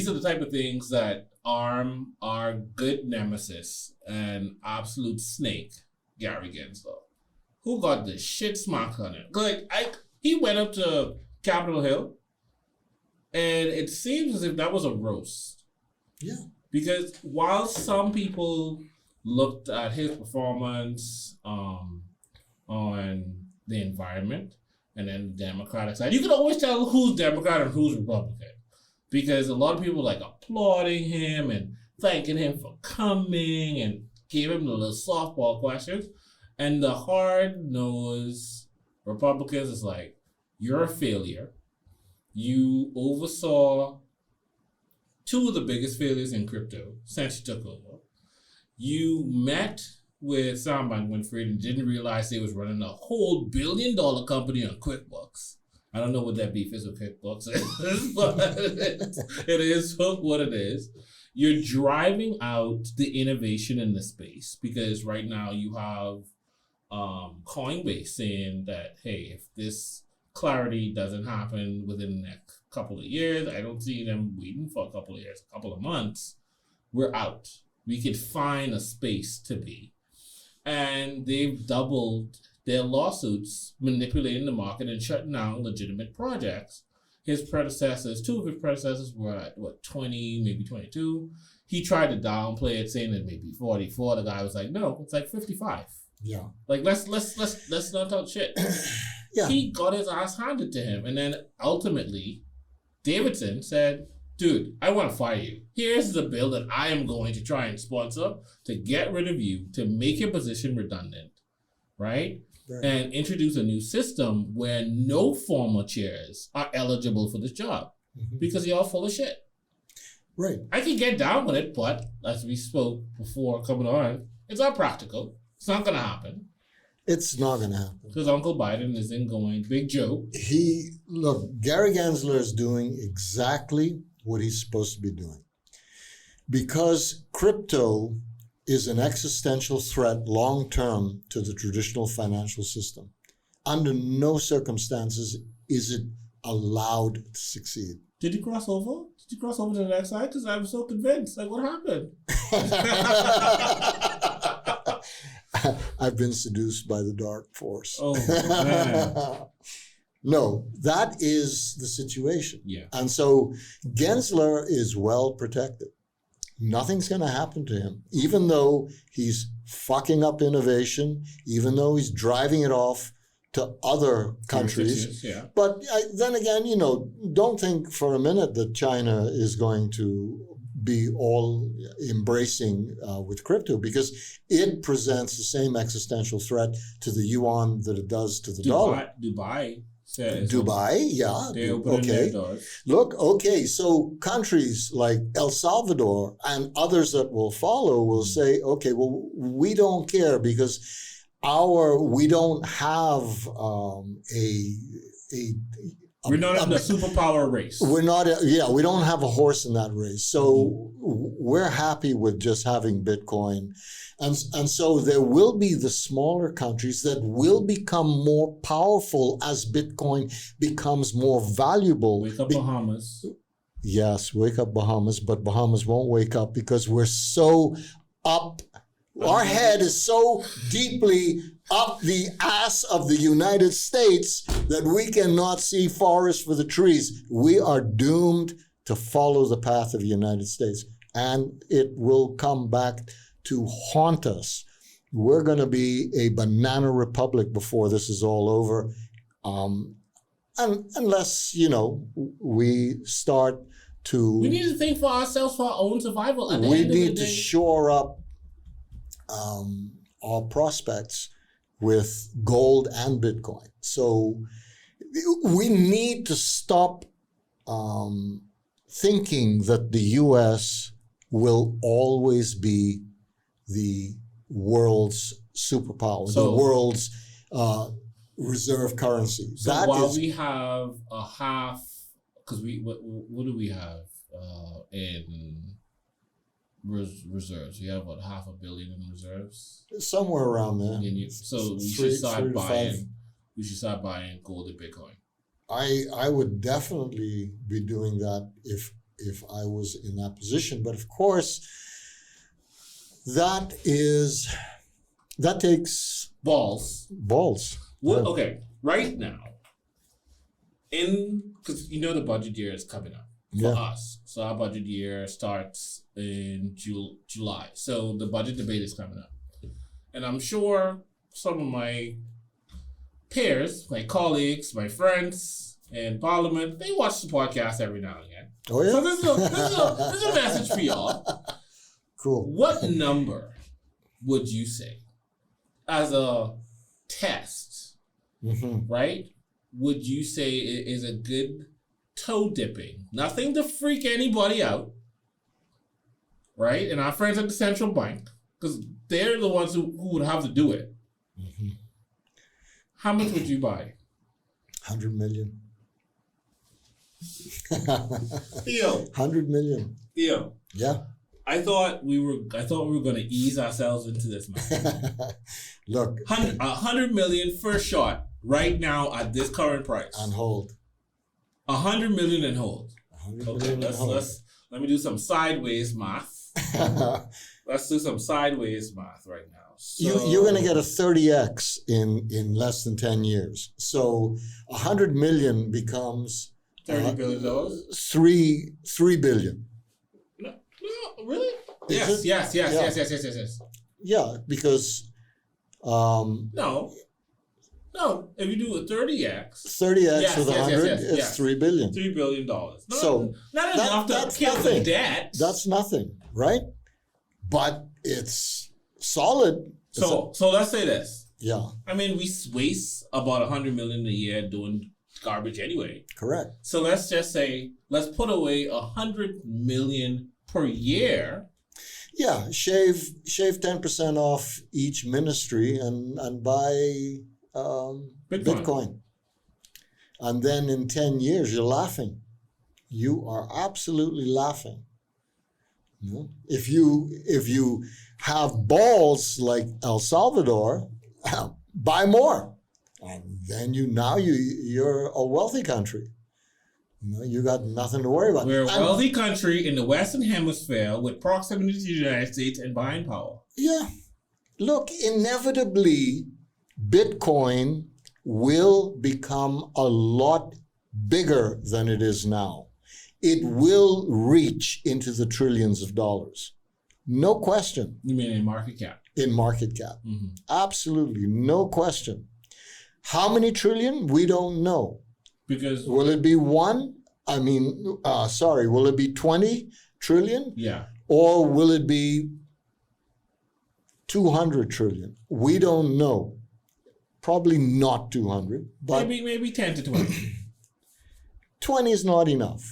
are the type of things that arm our good nemesis and absolute snake, Gary Gensler, who got the shit smacked on it. He went up to Capitol Hill, and it seems as if that was a roast. Yeah. Because while some people looked at his performance on the environment and then the Democratic side, you can always tell who's Democrat and who's Republican. Because a lot of people like applauding him and thanking him for coming and gave him the little softball questions. And the hard-nosed Republicans is like, you're a failure. You oversaw 2 of the biggest failures in crypto since you took over. You met with Sam Bankman-Fried and didn't realize they was running a whole $1 billion company on QuickBooks. I don't know what that beef is with QuickBooks, but it is what it is. You're driving out the innovation in the space because right now you have Coinbase saying that, hey, if this clarity doesn't happen within the next couple of years, I don't see them waiting for a couple of years, a couple of months, we're out. We could find a space to be. And they've doubled their lawsuits, manipulating the market and shutting down legitimate projects. His predecessors, 2 of his predecessors were at 20, maybe 22. He tried to downplay it, saying it may be 44. The guy was like, no, it's like 55. Yeah. Like let's not talk shit. Yeah. He got his ass handed to him. And then ultimately, Davidson said, dude, I want to fire you. Here's the bill that I am going to try and sponsor to get rid of you, to make your position redundant, right? And introduce a new system where no former chairs are eligible for this job because you're all full of shit. Right. I can get down with it, but as we spoke before coming on, it's not practical. It's not going to happen. It's not going to happen. Because Uncle Biden isn't going Big Joe. Gary Gensler is doing exactly what he's supposed to be doing. Because crypto is an existential threat long-term to the traditional financial system. Under no circumstances is it allowed to succeed. Did he cross over? Did he cross over to the next side? Because I'm so convinced. Like, what happened? I've been seduced by the dark force. Oh, man. No, that is the situation. Yeah. And so Gensler is well protected. Nothing's going to happen to him, even though he's fucking up innovation, even though he's driving it off to other countries. Yeah. But then again, don't think for a minute that China is going to be all embracing with crypto, because it presents the same existential threat to the yuan that it does to the dollar. Dubai. Yeah. They open their doors. Look, okay, so countries like El Salvador and others that will follow will say, okay, well, we don't care because we don't have we're not in the superpower race. We don't have a horse in that race. So we're happy with just having Bitcoin. And so there will be the smaller countries that will become more powerful as Bitcoin becomes more valuable. Wake up Bahamas. Yes, wake up Bahamas, but Bahamas won't wake up because we're so up. Our head is so deeply up the ass of the United States that we cannot see forest for the trees. We are doomed to follow the path of the United States, and it will come back to haunt us. We're going to be a banana republic before this is all over, unless, we start to... We need to think for ourselves, for our own survival. We need to shore up our prospects with gold and Bitcoin. So we need to stop thinking that the U.S. will always be the world's superpower, the world's reserve currency. So while we have a half, because what do we have in reserves? We have about $500 million in reserves. Somewhere around there. So we should start buying. We should start buying gold and Bitcoin. I would definitely be doing that if I was in that position. But of course, that takes balls. Okay, right now, because the budget year is coming up for us. So our budget year starts in July. So the budget debate is coming up. And I'm sure some of my peers, my colleagues, my friends in Parliament, they watch the podcast every now and again. Oh, yeah? So this is a message for y'all. Cool. What number would you say, as a test, right, would you say is a good toe dipping? Nothing to freak anybody out, right? And our friends at the central bank, because they're the ones who would have to do it. How much would you buy? 100 million. Theo. 100 million. Theo. Yeah. I thought we were going to ease ourselves into this, man. Look, 100 million first shot right now at this current price. On hold. 100 million and hold. 100 million and hold. Let me do some sideways math. Let's do some sideways math right now. So, you're going to get a 30x in less than 10 years. So 100 million becomes $30 billion. $3 billion. No, really? Yes. Yeah, because no. If you do a 30x with 100, it's $3 billion. $3 billion. So not enough to kill the debt. That's nothing, right? But it's solid. So let's say this. Yeah. I mean, we waste about $100 million a year doing garbage anyway. Correct. So let's just say, let's put away $100 million per year. Yeah, shave 10% off each ministry and buy Bitcoin. And then in 10 years, you're laughing. You are absolutely laughing. You know? If you have balls like El Salvador, buy more. And then you're a wealthy country. You know, you got nothing to worry about. We're a wealthy country in the Western Hemisphere with proximity to the United States and buying power. Yeah. Look, inevitably, Bitcoin will become a lot bigger than it is now. It will reach into the trillions of dollars. No question. You mean in market cap? In market cap. Mm-hmm. Absolutely. No question. How many trillion? We don't know. Because will it be will it be 20 trillion? Yeah. Or will it be 200 trillion? We don't know. Probably not 200, but maybe 10 to 20. 20 is not enough.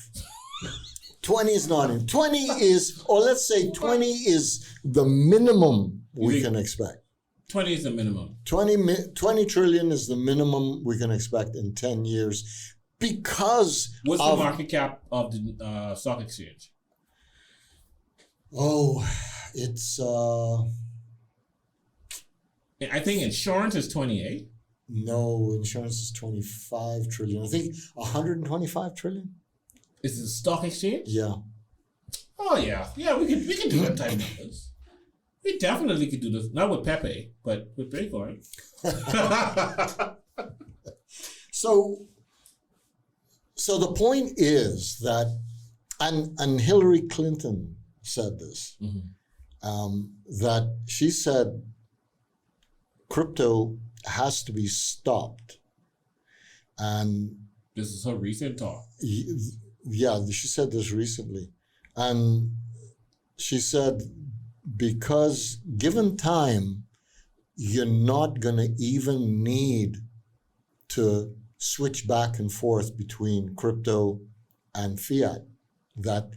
20 is not enough. 20 is, or let's say 20 is the minimum we can expect. 20 is the minimum. 20 trillion is the minimum we can expect in 10 years because what's the market cap of the stock exchange? Oh, it's... I think insurance is 28. No, insurance is 25 trillion. I think 125 trillion. Is it a stock exchange? Yeah. Oh, yeah. Yeah, we can do that type of numbers. We definitely could do this. Not with Pepe, but with Bitcoin. So the point is that, and Hillary Clinton said this, that she said crypto has to be stopped. And this is her recent talk. Yeah, she said this recently. And she said, because given time, you're not going to even need to switch back and forth between crypto and fiat. That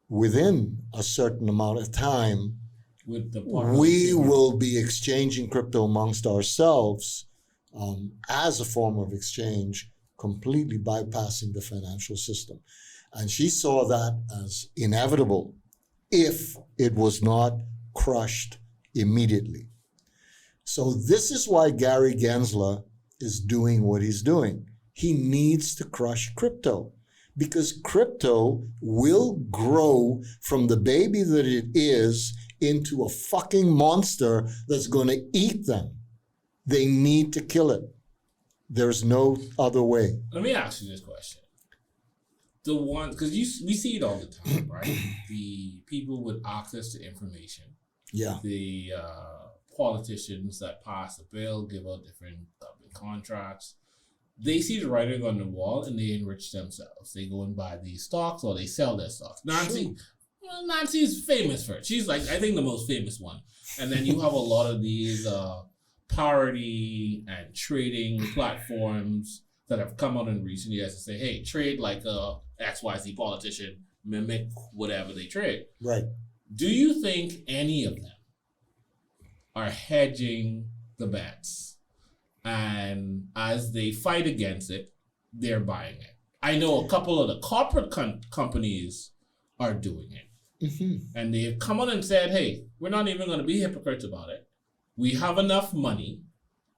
within a certain amount of time, we will be exchanging crypto amongst ourselves as a form of exchange, completely bypassing the financial system. And she saw that as inevitable if it was not crushed immediately. So this is why Gary Gensler is doing what he's doing. He needs to crush crypto because crypto will grow from the baby that it is into a fucking monster that's going to eat them. They need to kill it. There's no other way. Let me ask you this question. The one, because we see it all the time, right? The people with access to information. Yeah. The politicians that pass a bill, give out different government contracts. They see the writing on the wall and they enrich themselves. They go and buy these stocks or they sell their stocks. Nancy is famous for it. She's like, I think, the most famous one. And then you have a lot of these parody and trading platforms that have come out in recent years to say, hey, trade like a XYZ politician, mimic whatever they trade. Right. Do you think any of them are hedging the bets? And as they fight against it, they're buying it. I know a couple of the corporate companies are doing it. Mm-hmm. And they've come on and said, hey, we're not even going to be hypocrites about it. We have enough money.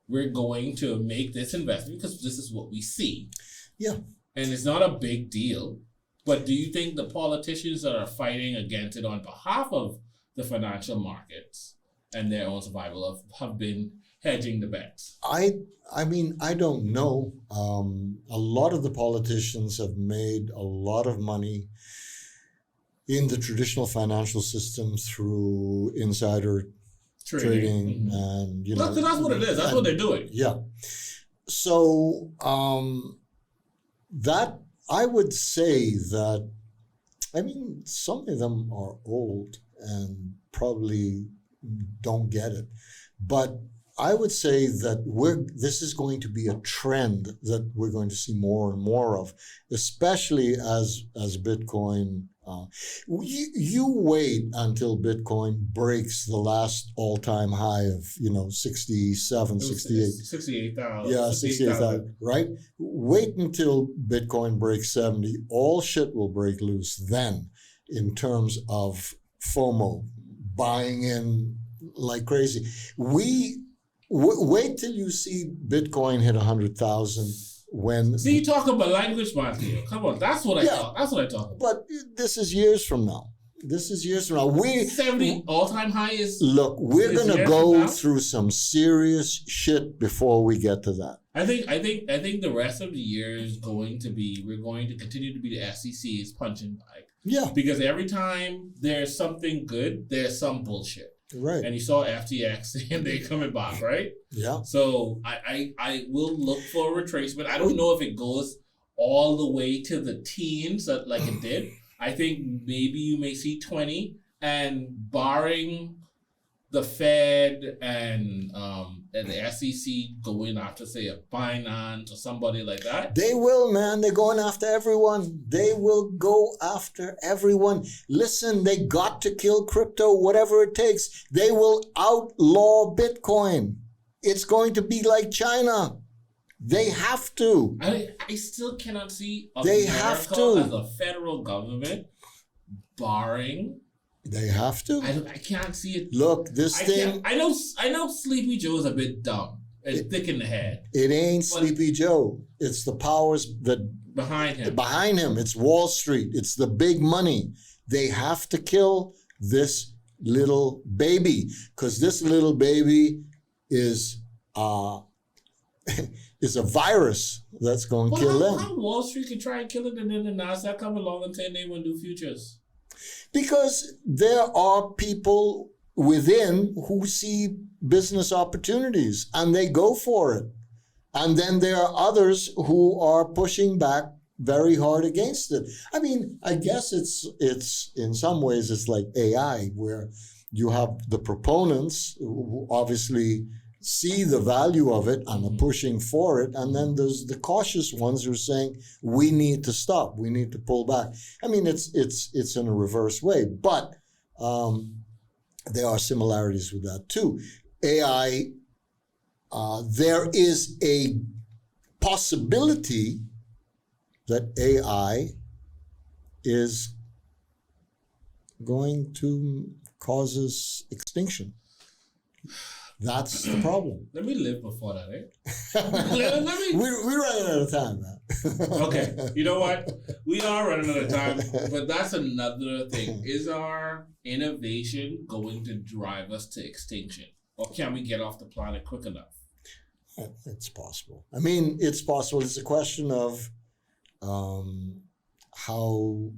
We're going to make this investment because this is what we see. Yeah. And it's not a big deal. But do you think the politicians that are fighting against it on behalf of the financial markets and their own survival have been hedging the bets? I mean, I don't know. A lot of the politicians have made a lot of money in the traditional financial system through insider trading mm-hmm. and that's what it is. That's what they're doing. Yeah. So that I would say that, I mean, some of them are old and probably don't get it, but I would say that this is going to be a trend that we're going to see more and more of, especially as Bitcoin. You wait until Bitcoin breaks the last all-time high of 67, 68. 68,000. Yeah, 68,000. Right. Wait until Bitcoin breaks 70. All shit will break loose then, in terms of FOMO, buying in like crazy. Wait till you see Bitcoin hit 100,000 when. See, you talk about language, Matthew. Come on, that's what I talk. That's what I talk about. But this is years from now. 70 all-time high is. Look, we're gonna go through some serious shit before we get to that. I think the rest of the year is going to be. We're going to continue to be the SEC's punching bag. Yeah. Because every time there's something good, there's some bullshit. Right. And you saw FTX and they coming back, right? Yeah. So I will look for a retracement. I don't know if it goes all the way to the teens like it did. I think maybe you may see 20, and barring the Fed and the SEC going after, say, a Binance or somebody like that. They will, man. They're going after everyone. They will go after everyone. Listen, they got to kill crypto, whatever it takes. They will outlaw Bitcoin. It's going to be like China. They have to. I still cannot see they America have to. as a federal government barring. They have to. I can't see it. Look, this thing. I know Sleepy Joe is a bit dumb and thick in the head. It ain't Sleepy Joe. It's the powers that behind him. Behind him, it's Wall Street. It's the big money. They have to kill this little baby, because this little baby is a virus that's going to kill them. How Wall Street can try and kill it, and then the NASDAQ come along and say they want to do futures? Because there are people within who see business opportunities and they go for it. And then there are others who are pushing back very hard against it. I mean, I guess it's in some ways it's like AI, where you have the proponents who obviously see the value of it and are pushing for it, and then there's the cautious ones who are saying we need to stop, we need to pull back. I mean, it's in a reverse way, but there are similarities with that too. AI, there is a possibility that AI is going to cause us extinction. That's the problem. Let me live before that, eh? We're running out of time, man. Okay. You know what? We are running out of time, but that's another thing. Is our innovation going to drive us to extinction? Or can we get off the planet quick enough? It's possible. I mean, it's possible. It's a question of how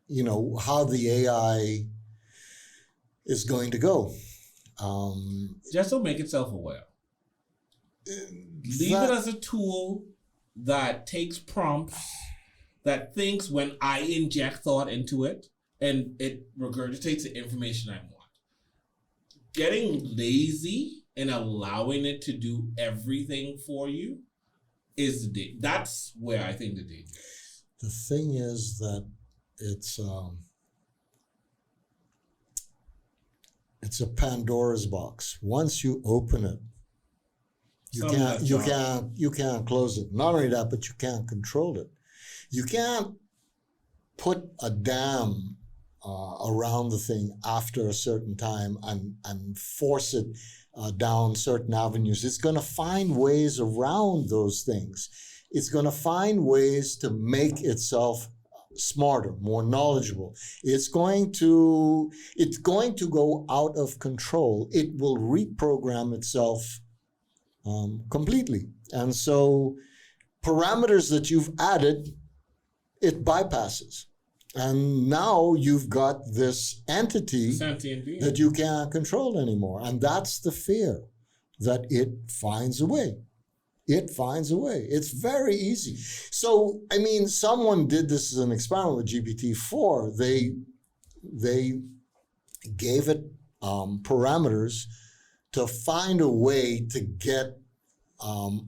the AI is going to go. Just don't make it self-aware. Leave it as a tool that takes prompts, that thinks when I inject thought into it, and it regurgitates the information I want. Getting lazy and allowing it to do everything for you is that's where I think the danger is. The thing is that it's a Pandora's box. Once you open it, you can't close it. Not only that, but you can't control it. You can't put a dam around the thing after a certain time and force it down certain avenues. It's going to find ways around those things. It's going to find ways to make itself smarter, more knowledgeable. It's going to go out of control. It will reprogram itself completely. And so parameters that you've added, it bypasses. And now you've got this entity that you can't control anymore. And that's the fear, that it finds a way. It finds a way. It's very easy. So, I mean, someone did this as an experiment with GPT-4. They gave it parameters to find a way to get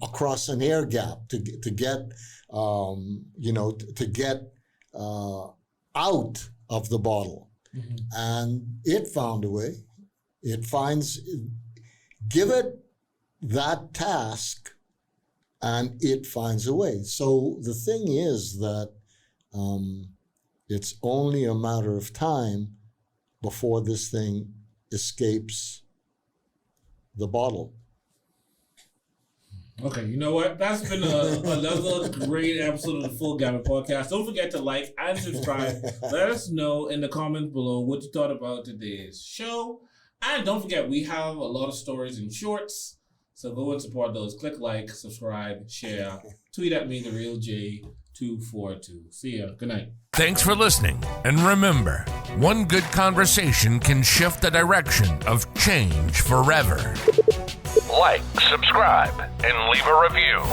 across an air gap, to get out of the bottle. Mm-hmm. And it found a way. Give it that task, and it finds a way. So the thing is that it's only a matter of time before this thing escapes the bottle. Okay, you know what? That's been another great episode of the Full Gambit Podcast. Don't forget to like and subscribe. Let us know in the comments below what you thought about today's show. And don't forget, we have a lot of stories and shorts. So go and support those. Click like, subscribe, share. Tweet at me, TheRealJ242. See ya. Good night. Thanks for listening. And remember, one good conversation can shift the direction of change forever. Like, subscribe, and leave a review.